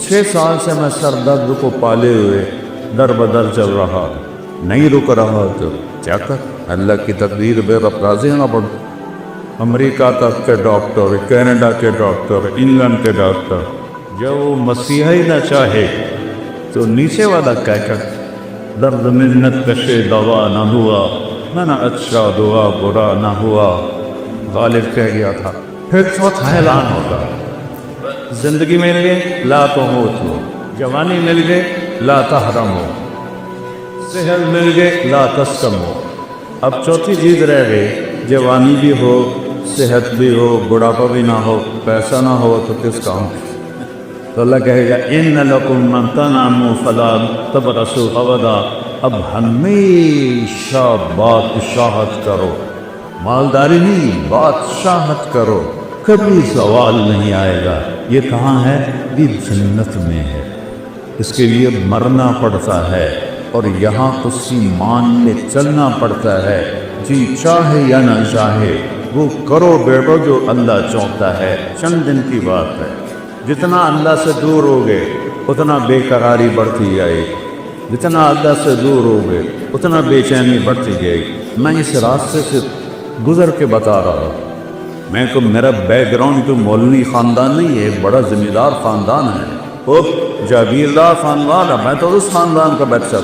6 سال سے میں سر درد کو پالے ہوئے در بدر چل رہا، نہیں رک رہا تو کیا کر، اللہ کی تقدیر بے رب راضی ہونا پڑتا۔ امریکہ تک کے ڈاکٹر، کینیڈا کے ڈاکٹر، انگلینڈ کے ڈاکٹر، جب وہ مسیحی نہ چاہے تو نیچے والا کیا کر، درد منت کشے دوا نہ ہوا، نہ اچھا دعا برا نہ ہوا، غالب کہہ گیا تھا۔ پھر چوتھا اعلان ہوگا، زندگی مل گئے لا تموتو، جوانی مل گئے لا تحرمو، صحت مل گئے لا تسقمو۔ اب چوتھی چیز رہ گئی، جوانی بھی ہو، صحت بھی ہو، بڑھاپا بھی نہ ہو، پیسہ نہ ہو تو کس کام؟ تو اللہ کہے گا ان لکم من تنعموا فلا تبرسوا ابدا، اب ہمیشہ بادشاہت کرو، مالداری نہیں بادشاہت کرو، کبھی زوال نہیں آئے گا۔ یہ کہاں ہے؟ یہ جنت میں ہے۔ اس کے لیے مرنا پڑتا ہے اور یہاں اس کی مان میں چلنا پڑتا ہے، جی چاہے یا نہ چاہے وہ کرو بیٹو جو اللہ چاہتا ہے۔ چند دن کی بات ہے، جتنا اللہ سے دور ہوگے اتنا بے قراری بڑھتی جائے گی، جتنا اللہ سے دور ہوگے اتنا بے چینی بڑھتی جائے گی۔ میں اس راستے سے گزر کے بتا رہا ہوں، میں کو میرا بیک گراؤنڈ تو مولوی خاندان نہیں ہے، بڑا ذمہ دار خاندان ہے، وہ جاگیردار خاندان ہے، میں تو اس خاندان کا بچہ